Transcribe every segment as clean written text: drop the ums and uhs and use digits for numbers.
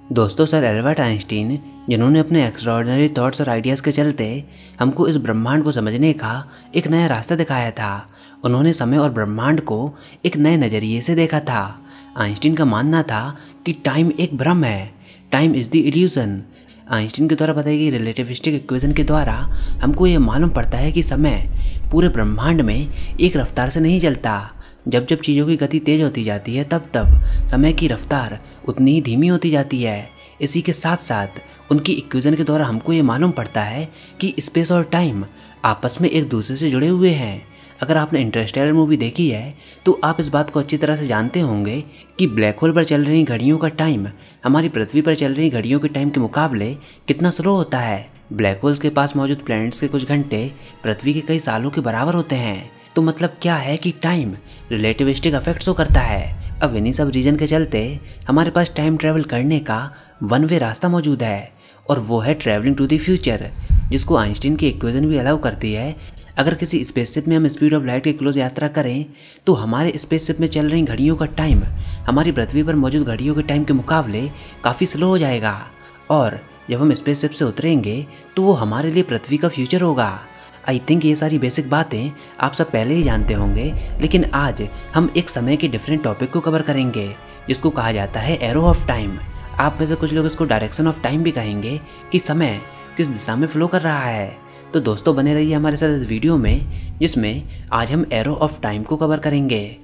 दोस्तों, sir Albert Einstein, जिन्होंने अपने एक्स्ट्राऑर्डिनरी थॉट्स और आइडियाज़ के चलते हमको इस ब्रह्मांड को समझने का एक नया रास्ता दिखाया था। उन्होंने समय और ब्रह्मांड को एक नए नज़रिए से देखा था। आइंस्टीन का मानना था कि टाइम एक भ्रम है, time is the illusion. Einstein के द्वारा बताई गई रिलेटिविस्टिक इक्वेशन के द्वारा हमको ये मालूम पड़ता है कि समय पूरे ब्रह्मांड में एक रफ्तार से नहीं चलता। जब जब चीज़ों की गति तेज होती जाती है तब तब समय की रफ्तार उतनी ही धीमी होती जाती है। इसी के साथ साथ उनकी इक्वेशन के द्वारा हमको ये मालूम पड़ता है कि स्पेस और टाइम आपस में एक दूसरे से जुड़े हुए हैं। अगर आपने इंटरस्टेलर मूवी देखी है तो आप इस बात को अच्छी तरह से जानते होंगे कि ब्लैक होल पर चल रही घड़ियों का टाइम हमारी पृथ्वी पर चल रही घड़ियों के टाइम के मुकाबले कितना स्लो होता है। ब्लैक होल्स के पास मौजूद प्लैनेट्स के कुछ घंटे पृथ्वी के कई सालों के बराबर होते हैं। तो मतलब क्या है कि टाइम रिलेटिविस्टिक इफेक्ट शो करता है। अब इन्हीं सब रीजन के चलते हमारे पास टाइम ट्रैवल करने का वन वे रास्ता मौजूद है, और वो है ट्रैवलिंग टू द फ्यूचर, जिसको आइंस्टीन की इक्वेशन भी अलाउ करती है। अगर किसी स्पेसशिप में हम स्पीड ऑफ लाइट के क्लोज यात्रा करें तो हमारे स्पेसशिप में चल रही घड़ियों का टाइम हमारी पृथ्वी पर मौजूद घड़ियों के टाइम के मुकाबले काफ़ी स्लो हो जाएगा, और जब हम स्पेसशिप से उतरेंगे तो वो हमारे लिए पृथ्वी का फ्यूचर होगा। आई थिंक ये सारी बेसिक बातें आप सब पहले ही जानते होंगे, लेकिन आज हम एक समय के डिफरेंट टॉपिक को कवर करेंगे जिसको कहा जाता है एरो ऑफ टाइम। आप में से कुछ लोग इसको डायरेक्शन ऑफ टाइम भी कहेंगे कि समय किस दिशा में फ्लो कर रहा है। तो दोस्तों, बने रहिए हमारे साथ इस वीडियो में, जिसमें आज हम एरो ऑफ टाइम को कवर करेंगे।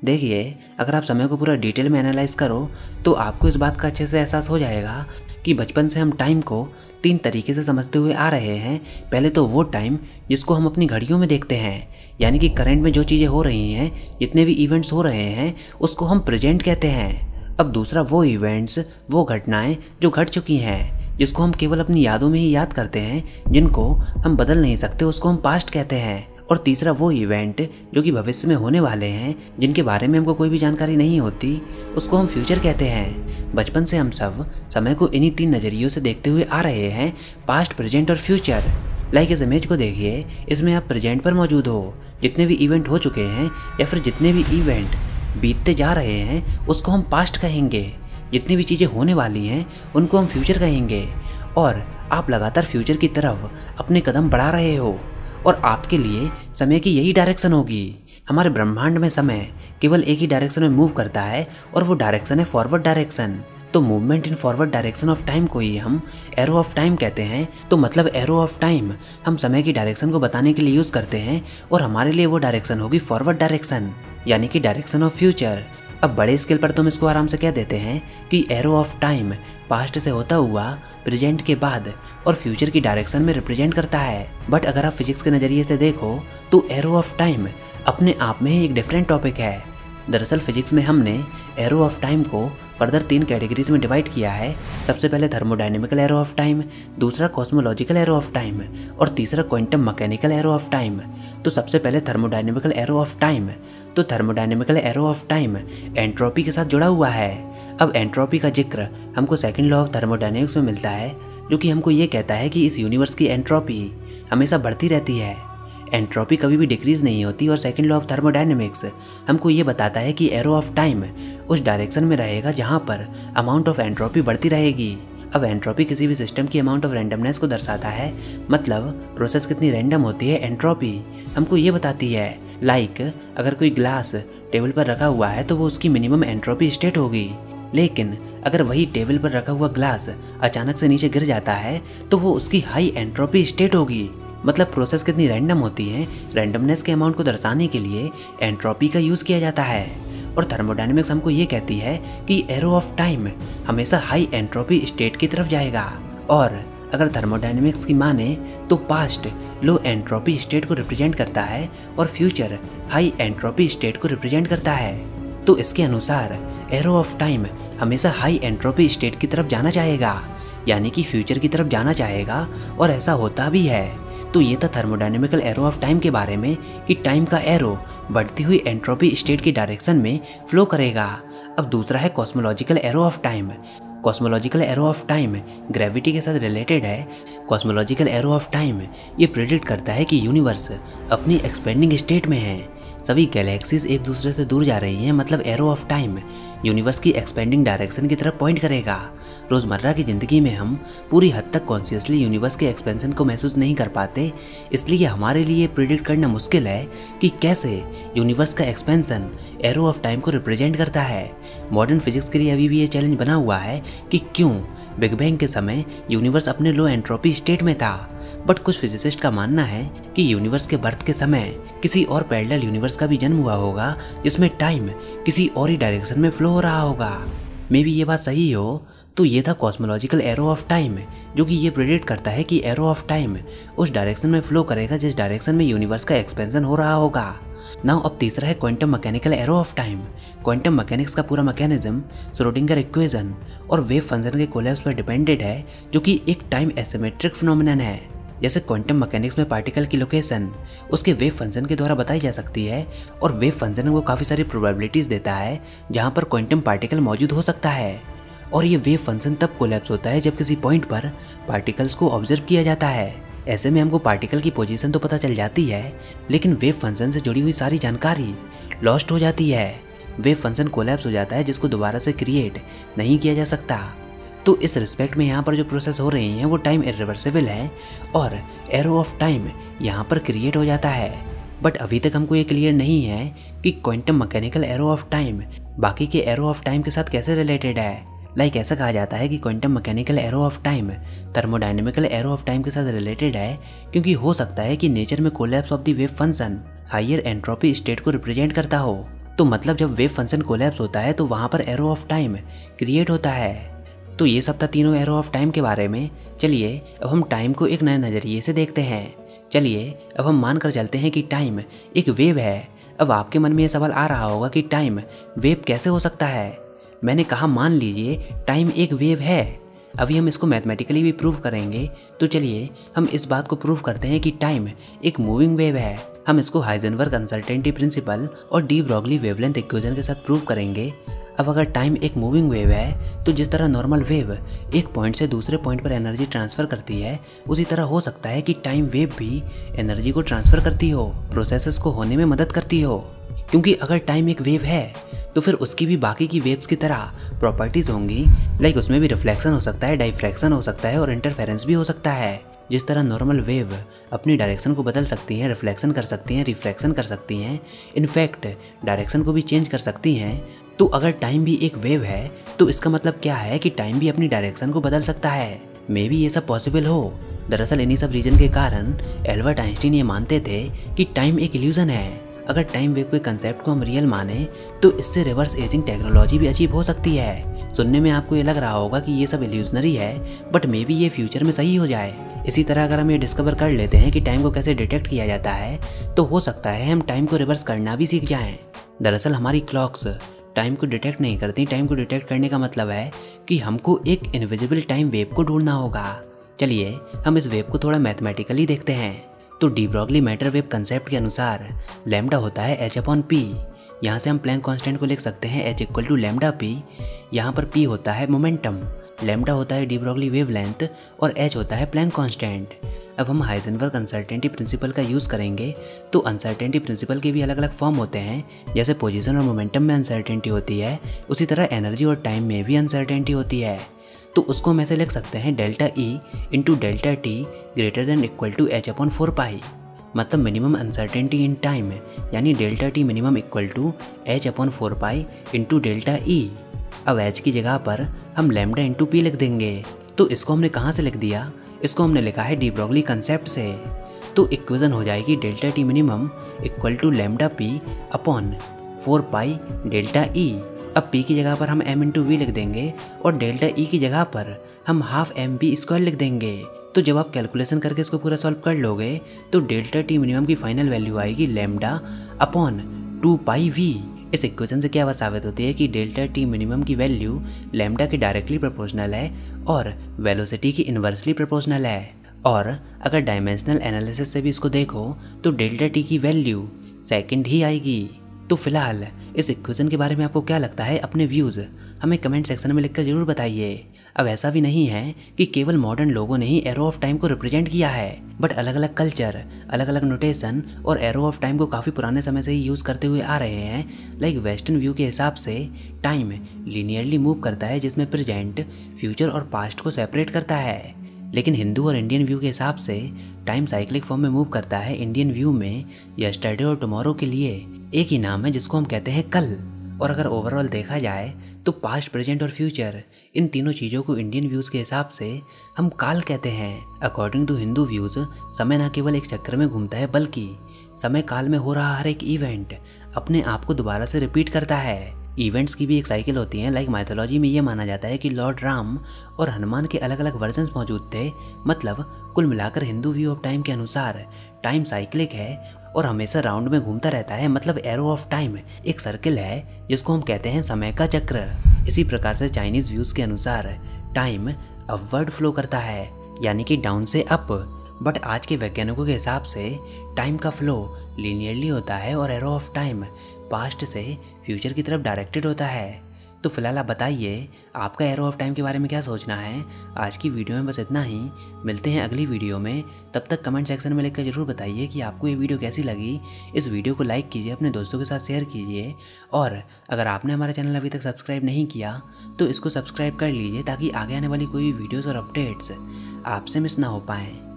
देखिए, अगर आप समय को पूरा डिटेल में एनालाइज करो तो आपको इस बात का अच्छे से एहसास हो जाएगा कि बचपन से हम टाइम को तीन तरीके से समझते हुए आ रहे हैं। पहले तो वो टाइम जिसको हम अपनी घड़ियों में देखते हैं, यानी कि करंट में जो चीज़ें हो रही हैं, जितने भी इवेंट्स हो रहे हैं, उसको हम प्रेजेंट कहते हैं। अब दूसरा वो इवेंट्स, वो घटनाएं जो घट चुकी हैं, जिसको हम केवल अपनी यादों में ही याद करते हैं, जिनको हम बदल नहीं सकते, उसको हम पास्ट कहते हैं। और तीसरा वो इवेंट जो कि भविष्य में होने वाले हैं, जिनके बारे में हमको कोई भी जानकारी नहीं होती, उसको हम फ्यूचर कहते हैं। बचपन से हम सब समय को इन्हीं तीन नज़रियों से देखते हुए आ रहे हैं, पास्ट, प्रेजेंट और फ्यूचर। लाइक इस इमेज को देखिए, इसमें आप प्रेजेंट पर मौजूद हो। जितने भी इवेंट हो चुके हैं या फिर जितने भी इवेंट बीतते जा रहे हैं उसको हम पास्ट कहेंगे। जितनी भी चीज़ें होने वाली हैं उनको हम फ्यूचर कहेंगे। और आप लगातार फ्यूचर की तरफ अपने कदम बढ़ा रहे हो, और आपके लिए समय की यही डायरेक्शन होगी। हमारे ब्रह्मांड में समय केवल एक ही डायरेक्शन में मूव करता है, और वो डायरेक्शन है फॉरवर्ड डायरेक्शन। तो movement in forward direction of time को ही हम एरो ऑफ टाइम कहते हैं। तो मतलब एरो ऑफ टाइम हम समय की डायरेक्शन को बताने के लिए यूज़ करते हैं, और हमारे लिए वो डायरेक्शन होगी फॉरवर्ड डायरेक्शन, यानी कि डायरेक्शन ऑफ फ्यूचर। अब बड़े स्केल पर तुम इसको आराम से कह देते हैं कि एरो ऑफ टाइम पास्ट से होता हुआ प्रेजेंट के बाद और फ्यूचर की डायरेक्शन में रिप्रेजेंट करता है। बट अगर आप फिजिक्स के नज़रिए से देखो तो एरो ऑफ टाइम अपने आप में ही एक डिफरेंट टॉपिक है। दरअसल फिजिक्स में हमने एरो ऑफ टाइम को फर्दर तीन कैटेगरीज में डिवाइड किया है। सबसे पहले थर्मोडायनेमिकल एरो ऑफ टाइम, दूसरा कॉस्मोलॉजिकल एरो ऑफ टाइम, और तीसरा quantum mechanical arrow of time. तो सबसे पहले थर्मोडायनेमिकल एरो ऑफ टाइम। तो thermodynamical arrow of time entropy के साथ जुड़ा हुआ है। अब एंट्रोपी का जिक्र हमको सेकंड लॉ ऑफ थर्मोडायनेमिक्स में मिलता है, जो कि हमको ये कहता है कि इस यूनिवर्स की एंट्रोपी हमेशा बढ़ती रहती है, एंट्रोपी कभी भी डिक्रीज नहीं होती। और सेकंड लॉ ऑफ थर्मोडायनेमिक्स हमको ये बताता है कि एरो ऑफ टाइम उस डायरेक्शन में रहेगा जहाँ पर अमाउंट ऑफ एंट्रोपी बढ़ती रहेगी। अब एंट्रोपी किसी भी सिस्टम की अमाउंट ऑफ रैंडमनेस को दर्शाता है, मतलब प्रोसेस कितनी रैंडम होती है, एंट्रोपी हमको ये बताती है। लाइक अगर कोई ग्लास टेबल पर रखा हुआ है तो वो उसकी मिनिमम एंट्रोपी स्टेट होगी, लेकिन अगर वही टेबल पर रखा हुआ ग्लास अचानक से नीचे गिर जाता है तो वो उसकी हाई एंट्रोपी स्टेट होगी। मतलब प्रोसेस कितनी रैंडम होती है, रैंडमनेस के अमाउंट को दर्शाने के लिए एंट्रोपी का यूज़ किया जाता है। और थर्मोडायनेमिक्स हमको ये कहती है कि एरो ऑफ टाइम हमेशा हाई एंट्रोपी स्टेट की तरफ जाएगा, और अगर थर्मोडायनेमिक्स की माने तो पास्ट लो एंट्रोपी स्टेट को रिप्रेजेंट करता है और फ्यूचर हाई एंट्रोपी स्टेट को रिप्रेजेंट करता है। तो इसके अनुसार एरो ऑफ टाइम हमेशा हाई एंट्रोपी स्टेट की तरफ जाना चाहेगा, यानी कि फ्यूचर की तरफ जाना चाहेगा, और ऐसा होता भी है। तो ये था थर्मोडायनेमिकल एरो ऑफ टाइम के बारे में कि टाइम का एरो बढ़ती हुई एंट्रोपी स्टेट की डायरेक्शन में फ्लो करेगा। अब दूसरा है cosmological arrow of time. Cosmological arrow of time gravity के साथ रिलेटेड है। कॉस्मोलॉजिकल एरो ऑफ टाइम ये प्रेडिक्ट करता है कि यूनिवर्स अपनी एक्सपेंडिंग स्टेट में है, सभी गैलेक्सीज एक दूसरे से दूर जा रही हैं, मतलब एरो ऑफ टाइम यूनिवर्स की एक्सपेंडिंग डायरेक्शन की तरफ पॉइंट करेगा। रोज़मर्रा की ज़िंदगी में हम पूरी हद तक कॉन्शियसली यूनिवर्स के एक्सपेंशन को महसूस नहीं कर पाते, इसलिए हमारे लिए प्रिडिक्ट करना मुश्किल है कि कैसे यूनिवर्स का एक्सपेंशन एरो ऑफ टाइम को रिप्रेजेंट करता है। मॉडर्न फिजिक्स के लिए अभी भी ये चैलेंज बना हुआ है कि क्यों बिग बैंग के समय यूनिवर्स अपने लो एंट्रोपी स्टेट में था। बट कुछ फिजिसिस्ट का मानना है कि यूनिवर्स के बर्थ के समय किसी और पैरेलल यूनिवर्स का भी जन्म हुआ होगा, जिसमें टाइम किसी और ही डायरेक्शन में फ्लो हो रहा होगा। मे बी ये बात सही हो तो ये था कॉस्मोलॉजिकल एरो ऑफ टाइम, जो कि ये प्रेडिक्ट करता है कि एरो ऑफ टाइम उस डायरेक्शन में फ्लो करेगा जिस डायरेक्शन में यूनिवर्स का एक्सपेंशन हो रहा होगा। नाउ अब तीसरा है quantum mechanical arrow of time. Quantum mechanics का पूरा मैकेनिज्म श्रोडिंगर इक्वेशन और वेव फंक्शन के कोलैप्स पर डिपेंडेड है, जो कि एक टाइम एसिमेट्रिक फिनोमेनन है। जैसे क्वांटम मैकेनिक्स में पार्टिकल की लोकेशन उसके वेव फंक्शन के द्वारा बताई जा सकती है, और वेव फंक्शन को काफ़ी सारी प्रोबेबिलिटीज़ देता है जहाँ पर क्वांटम पार्टिकल मौजूद हो सकता है। और ये वेव फंक्शन तब कोलैप्स होता है जब किसी पॉइंट पर पार्टिकल्स को ऑब्जर्व किया जाता है। ऐसे में हमको पार्टिकल की पोजीशन तो पता चल जाती है, लेकिन वेव फंक्शन से जुड़ी हुई सारी जानकारी लॉस्ट हो जाती है। वेव फंक्शन कोलैप्स हो जाता है जिसको दोबारा से क्रिएट नहीं किया जा सकता। तो इस रिस्पेक्ट में यहाँ पर जो प्रोसेस हो रही हैं वो टाइम इरिवर्सिबल है और एरो ऑफ टाइम यहाँ पर क्रिएट हो जाता है। बट अभी तक हमको ये क्लियर नहीं है कि quantum mechanical arrow of time बाकी के एरो ऑफ टाइम के साथ कैसे रिलेटेड है। ऐसा कहा जाता है कि quantum mechanical arrow of time thermodynamical arrow of time के साथ रिलेटेड है, क्योंकि हो सकता है कि नेचर में collapse of the wave function higher entropy state को रिप्रेजेंट करता हो। तो मतलब जब वेव फंक्शन कोलैप्स होता है तो वहाँ पर एरो ऑफ टाइम क्रिएट होता है। तो ये सब था तीनों एरो ऑफ टाइम के बारे में। चलिए अब हम टाइम को एक नए नज़रिए से देखते हैं। चलिए अब हम मान कर चलते हैं कि टाइम एक वेव है। अब आपके मन में ये सवाल आ रहा होगा कि टाइम वेव कैसे हो सकता है। मैंने कहा मान लीजिए टाइम एक वेव है। अभी हम इसको मैथमेटिकली भी प्रूव करेंगे। तो चलिए हम इस बात को प्रूव करते हैं कि टाइम एक मूविंग वेव है। हम इसको हाइजेनबर्ग अनसर्टेनिटी प्रिंसिपल और डी ब्रॉगली वेवलेंथ इक्वेशन के साथ प्रूव करेंगे। अब अगर टाइम एक मूविंग वेव है तो जिस तरह नॉर्मल वेव एक पॉइंट से दूसरे पॉइंट पर एनर्जी ट्रांसफ़र करती है, उसी तरह हो सकता है कि टाइम वेव भी एनर्जी को ट्रांसफ़र करती हो, प्रोसेसेस को होने में मदद करती हो। क्योंकि अगर टाइम एक वेव है तो फिर उसकी भी बाकी की वेव्स की तरह प्रॉपर्टीज़ होंगी। उसमें भी रिफ्लेक्शन हो सकता है, डाइफ्रैक्शन हो सकता है और इंटरफेरेंस भी हो सकता है। जिस तरह नॉर्मल वेव अपनी डायरेक्शन को बदल सकती हैं, रिफ्लेक्शन कर सकती हैं, रिफ्रैक्शन कर सकती हैं, इनफैक्ट डायरेक्शन को भी चेंज कर सकती हैं, तो अगर टाइम भी एक वेव है तो इसका मतलब क्या है कि टाइम भी अपनी डायरेक्शन को बदल सकता है। मे बी ये सब पॉसिबल हो। दरअसल इन्हीं सब रीजन के कारण एल्बर्ट आइंस्टीन ये मानते थे कि टाइम एक इल्यूजन है। अगर टाइम वेव के कंसेप्ट को हम रियल माने तो इससे रिवर्स एजिंग टेक्नोलॉजी भी अचीव हो सकती है। सुनने में आपको ये लग रहा होगा कि ये सब इल्यूजनरी है, बट मे बी ये फ्यूचर में सही हो जाए। इसी तरह अगर हम ये डिस्कवर कर लेते हैं कि टाइम को कैसे डिटेक्ट किया जाता है तो हो सकता है हम टाइम को रिवर्स करना भी सीख जाएं। दरअसल हमारी क्लॉक्स टाइम को डिटेक्ट नहीं करती। टाइम को डिटेक्ट करने का मतलब है कि हमको एक इनविजिबल टाइम वेव को ढूंढना होगा। चलिए हम इस वेव को थोड़ा मैथमेटिकली देखते हैं। तो de Broglie matter wave concept के अनुसार लैम्डा होता है h/p। यहाँ से हम प्लैंक कांस्टेंट को लिख सकते हैं h = λp। यहाँ पर p होता है मोमेंटम, लैम्डा होता है डी ब्रॉगली वेवलेंथ और h होता है प्लैंक कांस्टेंट। अब हम हाइजेनबर्ग अनसर्टेनिटी प्रिंसिपल का यूज़ करेंगे। तो अनसर्टेनिटी प्रिंसिपल के भी अलग अलग फॉर्म होते हैं। जैसे पोजीशन और मोमेंटम में अनसर्टेनिटी होती है, उसी तरह एनर्जी और टाइम में भी अनसर्टेनिटी होती है। तो उसको हम ऐसे लिख सकते हैं delta E × delta t > h/4π। मतलब मिनिमम अनसर्टेनिटी इन टाइम यानी delta t minimum = h/4π × delta E। अब h की जगह पर हम लैम्डा × p लिख देंगे। तो इसको हमने कहाँ से लिख दिया? इसको हमने लिखा है डी ब्रॉगली कंसेप्ट से। तो इक्वेशन हो जाएगी delta t minimum = λp/4π delta E। अब p की जगह पर हम m × v लिख देंगे और डेल्टा E की जगह पर हम ½ mv² लिख देंगे। तो जब आप कैलकुलेशन करके इसको पूरा सॉल्व कर लोगे तो डेल्टा t मिनिमम की फाइनल वैल्यू आएगी λ/2πv। इस इक्वेशन से क्या बात साबित होती है कि डेल्टा t मिनिमम की वैल्यू लैम्डा के डायरेक्टली प्रोपोर्शनल है और वेलोसिटी की इन्वर्सली प्रोपोर्शनल है। और अगर डायमेंशनल एनालिसिस से भी इसको देखो तो डेल्टा t की वैल्यू सेकंड ही आएगी। तो फिलहाल इस इक्वेशन के बारे में आपको क्या लगता है? अपने व्यूज़ हमें कमेंट सेक्शन में लिखकर ज़रूर बताइए। अब ऐसा भी नहीं है कि केवल मॉडर्न लोगों ने ही एरो ऑफ टाइम को रिप्रेजेंट किया है, बट अलग अलग कल्चर, अलग अलग नोटेशन और एरो ऑफ टाइम को काफ़ी पुराने समय से ही यूज़ करते हुए आ रहे हैं। लाइक वेस्टर्न व्यू के हिसाब से टाइम लीनियरली मूव करता है, जिसमें प्रेजेंट, फ्यूचर और पास्ट को सेपरेट करता है। लेकिन हिंदू और इंडियन व्यू के हिसाब से टाइम साइक्लिक फॉर्म में मूव करता है। इंडियन व्यू में यस्टरडे और टुमारो के लिए एक ही नाम है जिसको हम कहते हैं कल। और अगर ओवरऑल देखा जाए तो पास्ट, प्रेजेंट और फ्यूचर, इन तीनों चीज़ों को इंडियन व्यूज़ के हिसाब से हम काल कहते हैं। अकॉर्डिंग टू हिंदू व्यूज़ समय न केवल एक चक्कर में घूमता है, बल्कि समय काल में हो रहा हर एक इवेंट अपने आप को दोबारा से रिपीट करता है। इवेंट्स की भी एक साइकिल होती है। लाइक माइथोलॉजी में ये माना जाता है कि लॉर्ड राम और हनुमान के अलग अलग वर्जन्स मौजूद थे। मतलब कुल मिलाकर हिंदू व्यू ऑफ टाइम के अनुसार टाइम साइक्लिक है और हमेशा राउंड में घूमता रहता है। मतलब एरो ऑफ टाइम एक सर्किल है जिसको हम कहते हैं समय का चक्र। इसी प्रकार से चाइनीज व्यूज के अनुसार टाइम अपवर्ड फ्लो करता है, यानी कि डाउन से अप। बट आज के वैज्ञानिकों के हिसाब से टाइम का फ्लो लीनियरली होता है और एरो ऑफ टाइम पास्ट से फ्यूचर की तरफ डायरेक्टेड होता है। तो फिलहाल आप बताइए आपका एरो ऑफ टाइम के बारे में क्या सोचना है। आज की वीडियो में बस इतना ही। मिलते हैं अगली वीडियो में। तब तक कमेंट सेक्शन में लिखकर जरूर बताइए कि आपको ये वीडियो कैसी लगी। इस वीडियो को लाइक कीजिए, अपने दोस्तों के साथ शेयर कीजिए, और अगर आपने हमारा चैनल अभी तक सब्सक्राइब नहीं किया तो इसको सब्सक्राइब कर लीजिए ताकि आगे आने वाली कोई भी वीडियोज़ और अपडेट्स आपसे मिस ना हो पाएँ।